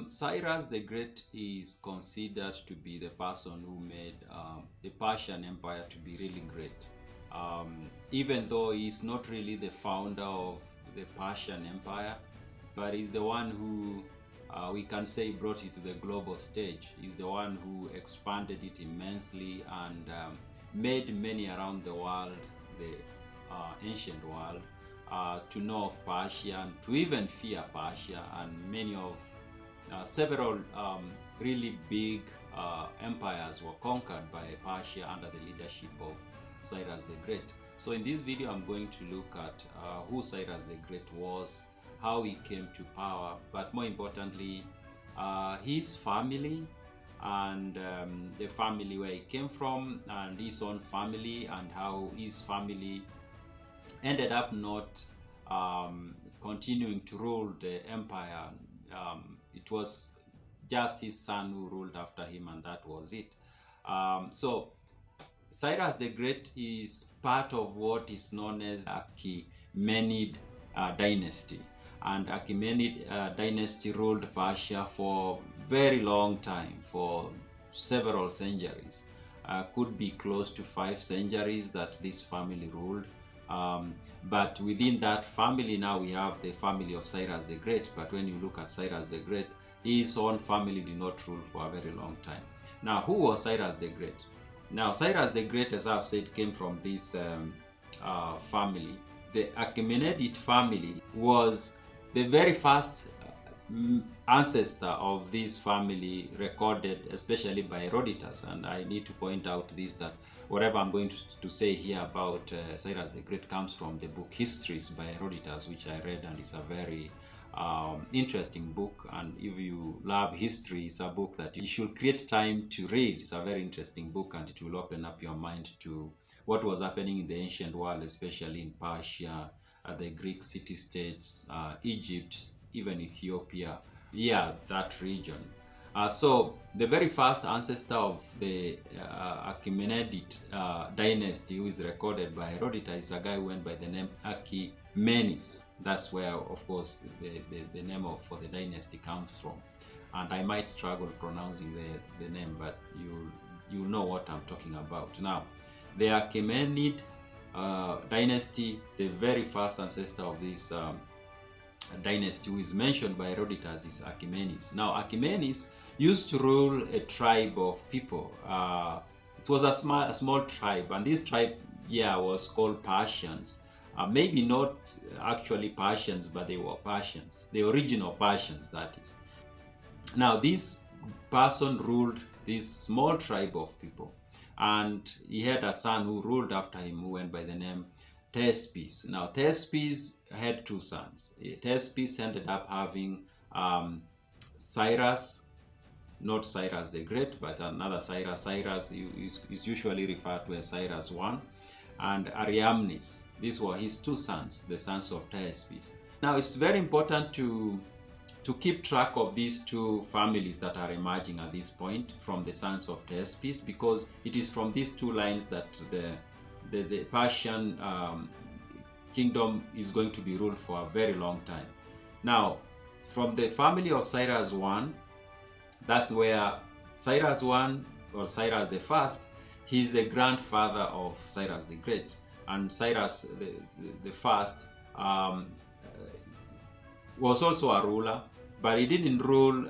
Cyrus the Great is considered to be the person who made the Persian Empire to be really great. Even though he's not really the founder of the Persian Empire, but he's the one who we can say brought it to the global stage. He's the one who expanded it immensely and made many around the world, the ancient world, to know of Persia and to even fear Persia, and many of several really big empires were conquered by Persia under the leadership of Cyrus the Great. So in this video I'm going to look at who Cyrus the Great was, how he came to power, but more importantly his family and the family where he came from, and his own family, and how his family ended up not continuing to rule the empire. It was just his son who ruled after him, and that was it. So Cyrus the Great is part of what is known as Achaemenid dynasty. And Achaemenid dynasty ruled Persia for very long time, for several centuries. Could be close to 5 centuries that this family ruled. But within that family now we have the family of Cyrus the Great. But when you look at Cyrus the Great, his own family did not rule for a very long time. Now, who was Cyrus the Great? Now, Cyrus the Great, as I've said, came from this family. The Achaemenid family was the very first ancestor of this family recorded, especially by Herodotus. And I need to point out this, that whatever I'm going to say here about Cyrus the Great comes from the book Histories by Herodotus, which I read, and it's a very interesting book. And if you love history, it's a book that you should create time to read. It's a very interesting book, and it will open up your mind to what was happening in the ancient world, especially in Persia, the Greek city-states, Egypt, even Ethiopia, that region. So the very first ancestor of the Achaemenid dynasty, who is recorded by Herodotus, is a guy who went by the name Achaemenid. That's where, of course, the name for the dynasty comes from. And I might struggle pronouncing the name, but you know what I'm talking about. Now, the Achaemenid dynasty, the very first ancestor of this dynasty, who is mentioned by Herodotus, is Achaemenid. Now, Achaemenid used to rule a tribe of people. It was a small tribe, and this tribe was called Persians. Maybe not actually Persians, but they were Persians, the original Persians, that is. Now, this person ruled this small tribe of people, and he had a son who ruled after him, who went by the name Thespis. Now, Thespis had 2 sons. Thespis ended up having Cyrus, not Cyrus the Great, but another Cyrus. Cyrus is usually referred to as Cyrus I, and Ariamnes. These were his 2 sons, the sons of Thespis. Now, it's very important to keep track of these 2 families that are emerging at this point from the sons of Thespis, because it is from these 2 lines that the Persian kingdom is going to be ruled for a very long time. Now, from the family of Cyrus I, that's where Cyrus I, or Cyrus the First, he's the grandfather of Cyrus the Great. And Cyrus the First was also a ruler, but he didn't rule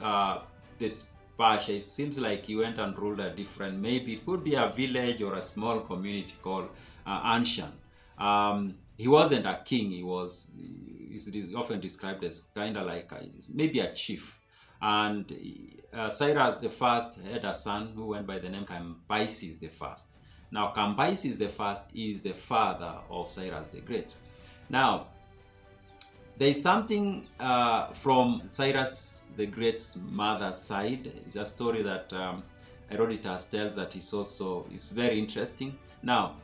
this Persia. It seems like he went and ruled a different, maybe it could be a village or a small community called Anshan. He wasn't a king. He's often described as kind of like maybe a chief. And Cyrus the First had a son who went by the name Cambyses the First. Now, Cambyses the First is the father of Cyrus the Great. Now, there is something from Cyrus the Great's mother's side. It's a story that Herodotus tells that is very interesting. Now,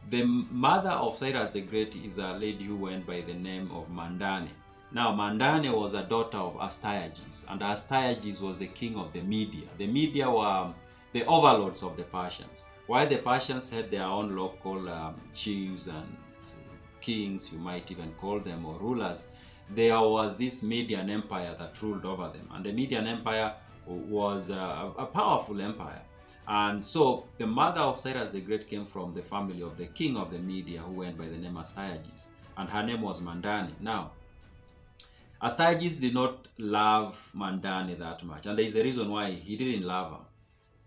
the mother of Cyrus the Great is a lady who went by the name of Mandane. Now, Mandane was a daughter of Astyages, and Astyages was the king of the Media. The Media were the overlords of the Persians. While the Persians had their own local chiefs and kings, you might even call them, or rulers, there was this Median Empire that ruled over them. And the Median Empire was a powerful empire. And so the mother of Cyrus the Great came from the family of the king of the Media, who went by the name Astyages. And her name was Mandane. Now, Astyages did not love Mandane that much. And there is a reason why he didn't love her.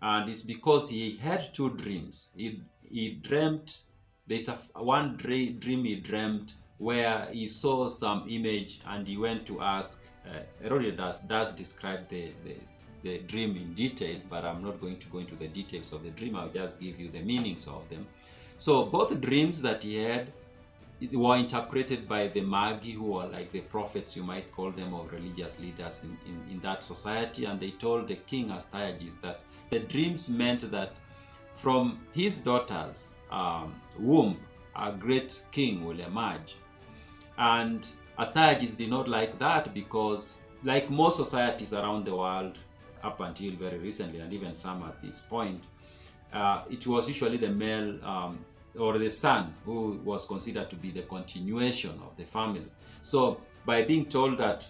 And it's because he had two dreams. He dreamt, there's one dream he dreamt where he saw some image, and he went to ask, Herodotus does describe the dream in detail, but I'm not going to go into the details of the dream. I'll just give you the meanings of them. So both dreams that he had were interpreted by the Magi, who are like the prophets, you might call them, or religious leaders in that society. And they told the king Astyages that the dreams meant that from his daughter's womb, a great king will emerge. And Astyages did not like that because, like most societies around the world, up until very recently, and even some at this point, it was usually the male or the son who was considered to be the continuation of the family. So by being told that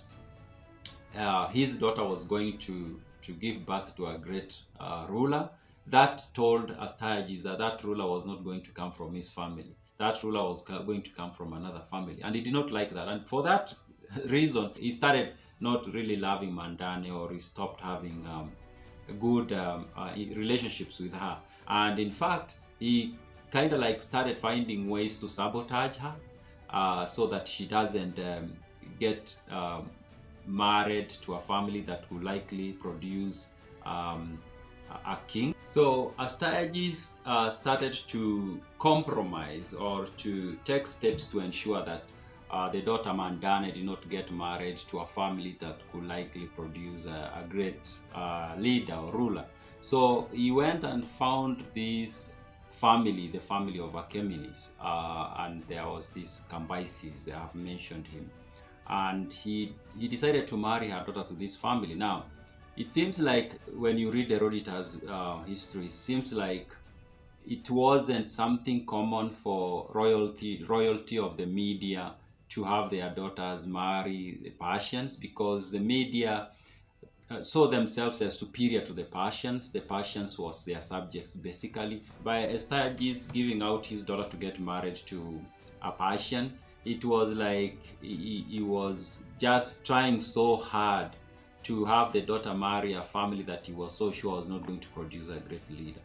his daughter was going to give birth to a great ruler, that told Astyages that that ruler was not going to come from his family. That ruler was going to come from another family. And he did not like that. And for that reason, he started not really loving Mandane, or he stopped having good relationships with her. And in fact, he kind of like started finding ways to sabotage her so that she doesn't get married to a family that will likely produce a king. So Astyages started to compromise, or to take steps to ensure that the daughter Mandane did not get married to a family that could likely produce a great leader or ruler. So he went and found this family, the family of Achaemenid, and there was this Cambyses, I have mentioned him, and he decided to marry her daughter to this family. Now, it seems like when you read Herodotus' history, it seems like it wasn't something common for royalty of the Media to have their daughters marry the Persians, because the Media saw themselves as superior to the Persians. The Persians was their subjects, basically. By Astyages giving out his daughter to get married to a Persian, it was like he was just trying so hard to have the daughter marry a family that he was so sure was not going to produce a great leader.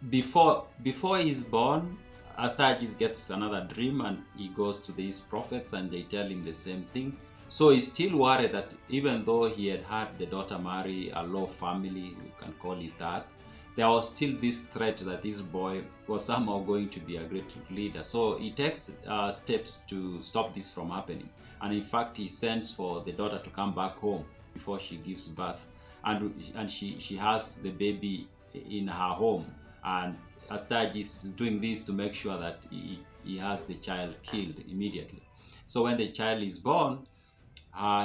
Before he's born, Astyages gets another dream, and he goes to these prophets and they tell him the same thing. So he's still worried that even though he had had the daughter marry a low family, you can call it that, there was still this threat that this boy was somehow going to be a great leader. So he takes steps to stop this from happening. And in fact, he sends for the daughter to come back home before she gives birth, and she has the baby in her home, and Astyages is doing this to make sure that he has the child killed immediately. So when the child is born,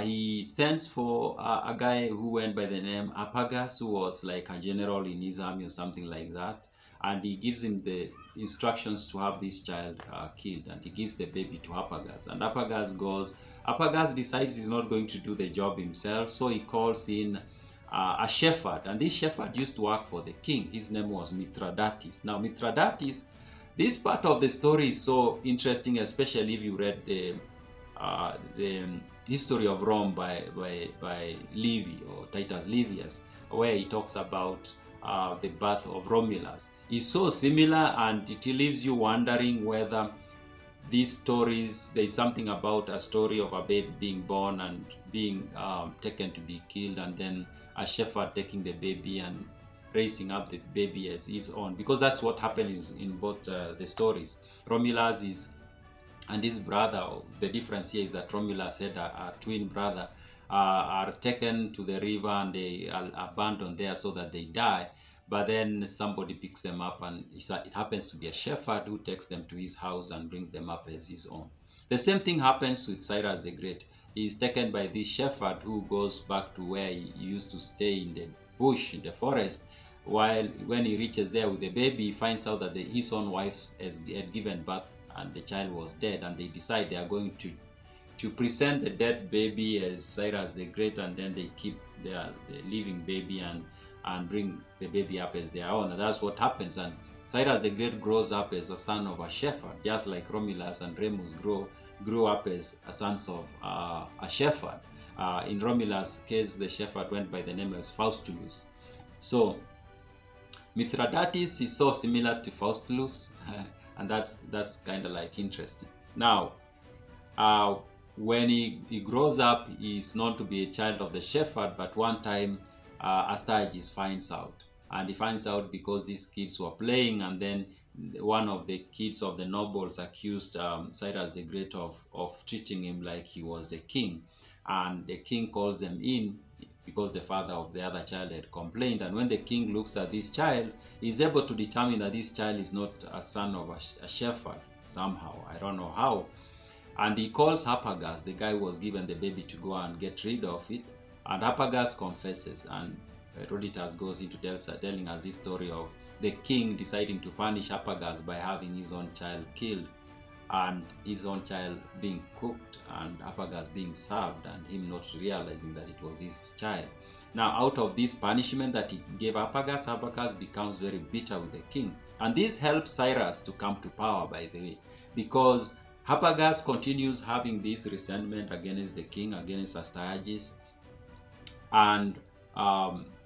he sends for a guy who went by the name Apagas, who was like a general in his army or something like that, and he gives him the instructions to have this child killed, and he gives the baby to Apagas. And Apagas decides he's not going to do the job himself, so he calls in a shepherd, and this shepherd used to work for the king. His name was Mithridates. Now Mithridates, this part of the story is so interesting, especially if you read the history of Rome by Livy, or Titus Livius, where he talks about the birth of Romulus. It's so similar, and it leaves you wondering whether these stories, there's something about a story of a baby being born and being taken to be killed, and then a shepherd taking the baby and raising up the baby as his own, because that's what happens in both the stories. Romulus and his brother, the difference here is that Romulus had a twin brother, are taken to the river and they are abandoned there so that they die. But then somebody picks them up, and it happens to be a shepherd who takes them to his house and brings them up as his own. The same thing happens with Cyrus the Great. He is taken by this shepherd who goes back to where he used to stay in the bush, in the forest. While when he reaches there with the baby, he finds out that his own wife had given birth and the child was dead, and they decide they are going to to present the dead baby as Cyrus the Great, and then they keep the living baby and bring the baby up as their own. And that's what happens. And Cyrus the Great grows up as a son of a shepherd, just like Romulus and Remus grew up as sons of a shepherd. In Romulus' case, the shepherd went by the name of Faustulus. So Mithridates is so similar to Faustulus, and that's kind of like interesting. Now, when he grows up, he's known to be a child of the shepherd, but one time Astyages finds out. And he finds out because these kids were playing, and then one of the kids of the nobles accused Cyrus the Great of treating him like he was the king. And the king calls them in because the father of the other child had complained. And when the king looks at this child, he's able to determine that this child is not a son of a shepherd somehow. I don't know how. And he calls Harpagus, the guy who was given the baby, to go and get rid of it. And Harpagus confesses, and Herodotus goes into telling us this story of the king deciding to punish Harpagus by having his own child killed, and his own child being cooked, and Harpagus being served, and him not realizing that it was his child. Now, out of this punishment that he gave Harpagus, Harpagus becomes very bitter with the king. And this helps Cyrus to come to power, by the way, because Harpagus continues having this resentment against the king, against Astyages, and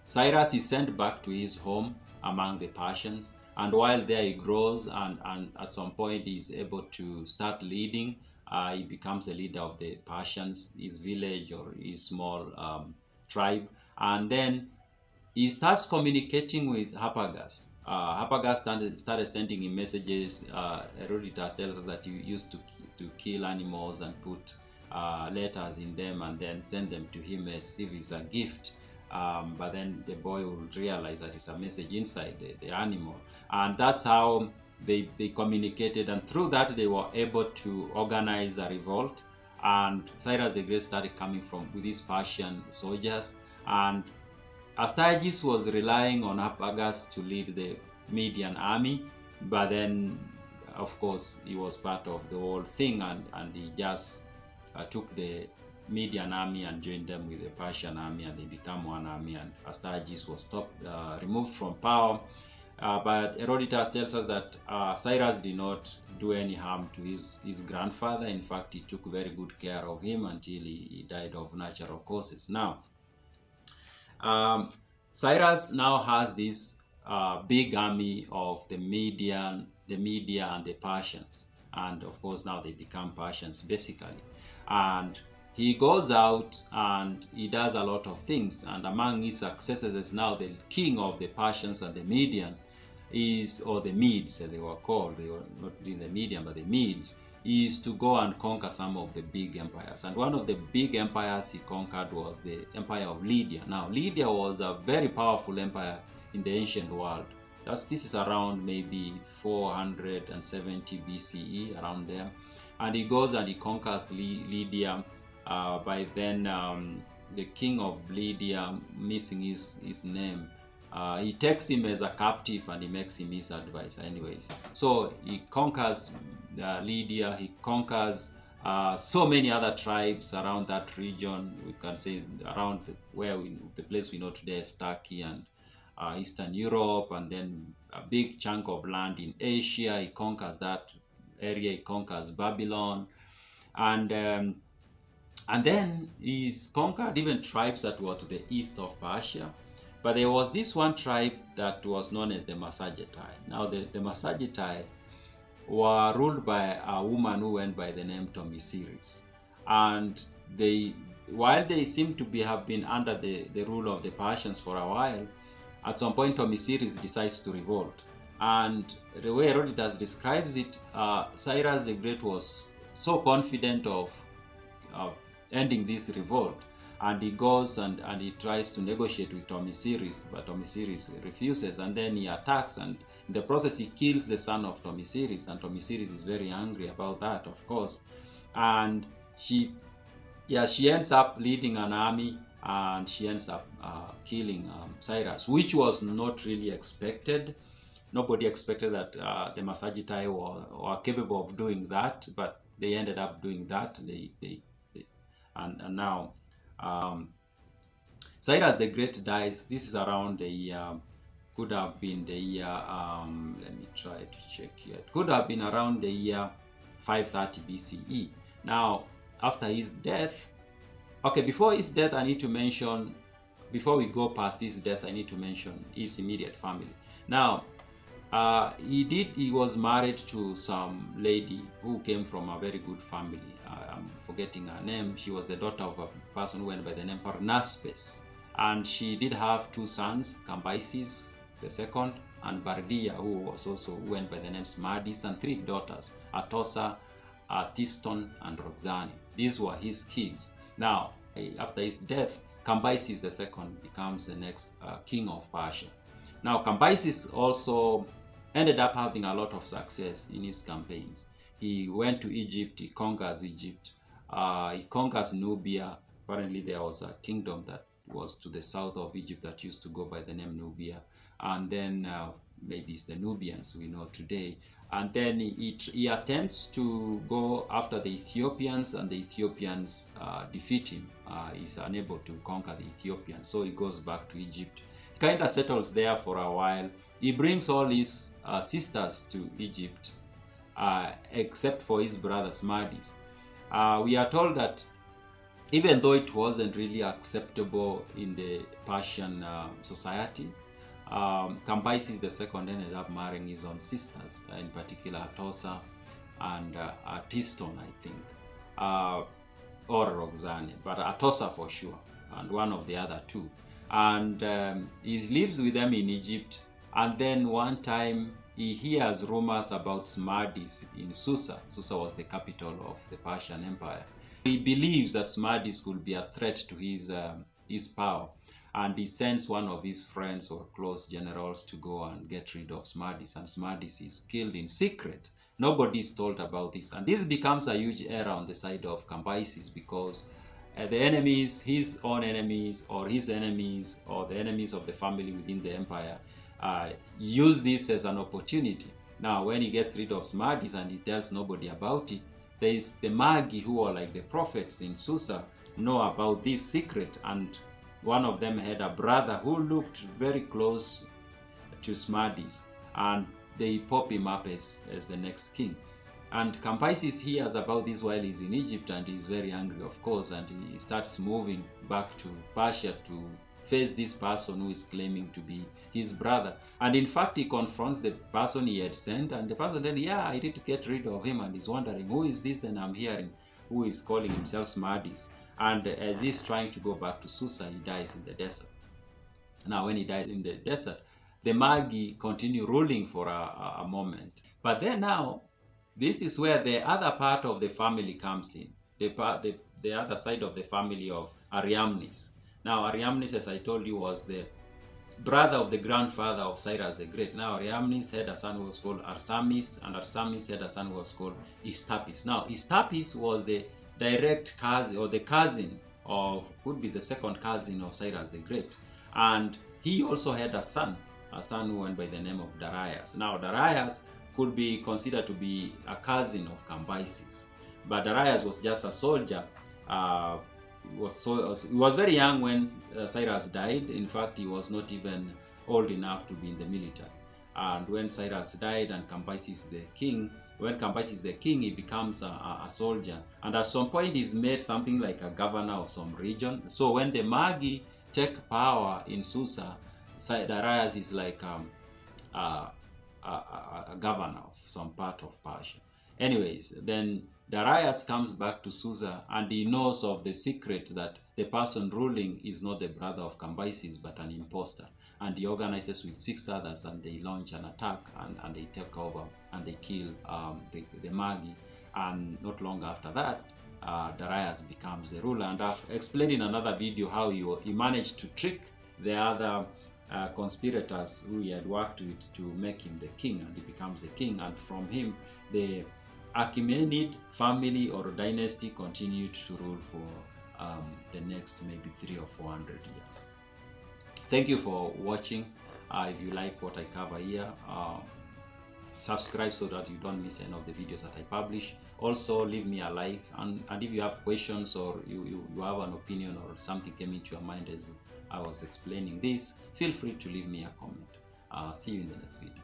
Cyrus is sent back to his home among the Persians, and while there he grows, and at some point he's able to start leading. He becomes a leader of the Persians, his village or his small tribe, and then he starts communicating with Harpagus. Harpagus started sending him messages. Herodotus tells us that he used to kill animals and put letters in them and then send them to him as if it's a gift. But then the boy will realize that it's a message inside the animal. And that's how they communicated. And through that, they were able to organize a revolt. And Cyrus the Great started coming with these Persian soldiers. And Astyages was relying on Harpagus to lead the Median army. But then, of course, he was part of the whole thing. And he just took the Median army and joined them with the Persian army, and they became one army, and Astyages was removed from power. But Herodotus tells us that Cyrus did not do any harm to his grandfather. In fact, he took very good care of him until he died of natural causes. Now, Cyrus now has this big army of the Media and the Persians, and of course now they become Persians basically. And he goes out and he does a lot of things, and among his successes is now the king of the Persians and the Median or the Medes as they were called. They were not in the Median, but the Medes, is to go and conquer some of the big empires. And one of the big empires he conquered was the empire of Lydia. Now, Lydia was a very powerful empire in the ancient world. This is around maybe 470 BCE, around there. And he goes and he conquers Lydia. By then, the king of Lydia, missing his name, he takes him as a captive and he makes him his advisor anyways. So he conquers Lydia, he conquers so many other tribes around that region. We can say around the place we know today is Turkey and Eastern Europe, and then a big chunk of land in Asia. He conquers that area, he conquers Babylon, and then he's conquered even tribes that were to the east of Persia. But there was this one tribe that was known as the Massagetae. Now, the Massagetae were ruled by a woman who went by the name Tomyris. And while they seem to have been under the rule of the Persians for a while, at some point Tomyris decides to revolt. And the way Herodotus describes it, Cyrus the Great was so confident of ending this revolt, and he goes and he tries to negotiate with Tomyris, but Tomyris refuses, and then he attacks, and in the process he kills the son of Tomyris, and Tomyris is very angry about that, of course. And she ends up leading an army, and she ends up killing Cyrus, which was not really expected. Nobody expected that the Massagetae were capable of doing that, but they ended up doing that. They And now Cyrus the Great dies. This is around the year, could have been the year, let me try to check here. It could have been around the year 530 BCE. Now, after his death, okay, before his death, I need to mention, before we go past his death, I need to mention his immediate family. Now, he was married to some lady who came from a very good family. I'm forgetting her name. She was the daughter of a person who went by the name Parnaspes. And she did have two sons, Cambyses the second, and Bardia, who went by the name Smardis, and three daughters, Atossa, Tiston, and Roxane. These were his kids. Now, after his death, Cambyses the second becomes the next king of Persia. Now, Cambyses also ended up having a lot of success in his campaigns. He went to Egypt, he conquers Egypt, he conquers Nubia. Apparently there was a kingdom that was to the south of Egypt that used to go by the name Nubia. And then maybe it's the Nubians we know today. And then he attempts to go after the Ethiopians, and the Ethiopians defeat him. He's unable to conquer the Ethiopians, so he goes back to Egypt. He kind of settles there for a while. He brings all his sisters to Egypt, except for his brother Smardis. We are told that even though it wasn't really acceptable in the Persian society, Cambyses II ended up marrying his own sisters, in particular Atossa and Tiston, I think, or Roxane, but Atossa for sure, and one of the other two. And he lives with them in Egypt. And then one time he hears rumors about Smardis in Susa. Susa was the capital of the Persian Empire. He believes that Smardis could be a threat to his power, and he sends one of his friends or close generals to go and get rid of Smardis, and Smardis is killed in secret. Nobody is told about this, and this becomes a huge error on the side of Cambyses, because the enemies, his own enemies, or his enemies, or the enemies of the family within the empire, use this as an opportunity. Now, when he gets rid of Smardis and he tells nobody about it, there is the Magi, who are like the prophets in Susa, know about this secret, and one of them had a brother who looked very close to Smardis, and they pop him up as the next king. And Cambyses hears about this while he's in Egypt, and he's very angry, of course, and he starts moving back to Persia to face this person who is claiming to be his brother. And in fact, he confronts the person he had sent, and the person said, yeah, I need to get rid of him, and he's wondering, who is this then I'm hearing, who is calling himself Smardis? And as he's trying to go back to Susa, he dies in the desert. Now, when he dies in the desert, the Magi continue ruling for a moment. But then now, this is where the other part of the family comes in, the other side of the family of Ariamnes. Now, Ariamnes, as I told you, was the brother of the grandfather of Cyrus the Great. Now, Ariamnes had a son who was called Arsamis, and Arsamis had a son who was called Istapis. Now, Istapis was the direct cousin, or the cousin of, could be the second cousin of Cyrus the Great. And he also had a son who went by the name of Darius. Now, Darius could be considered to be a cousin of Cambyses, but Darius was just a soldier. He was very young when Cyrus died. In fact, he was not even old enough to be in the military. And when Cyrus died and Cambyses the king, he becomes a soldier, and at some point he's made something like a governor of some region. So when the Magi take power in Susa, Darius is like a governor of some part of Persia. Anyways, then Darius comes back to Susa, and he knows of the secret that the person ruling is not the brother of Cambyses but an imposter. And he organizes with 6 others, and they launch an attack, and they take over, and they kill the Magi. And not long after that, Darius becomes the ruler. And I've explained in another video how he managed to trick the other conspirators who he had worked with to make him the king, and he becomes the king. And from him, the Achaemenid family or dynasty continued to rule for the next maybe 300 or 400 years. Thank you for watching. If you like what I cover here, subscribe so that you don't miss any of the videos that I publish. Also leave me a like, and if you have questions or you have an opinion or something came into your mind as I was explaining this, feel free to leave me a comment. See you in the next video.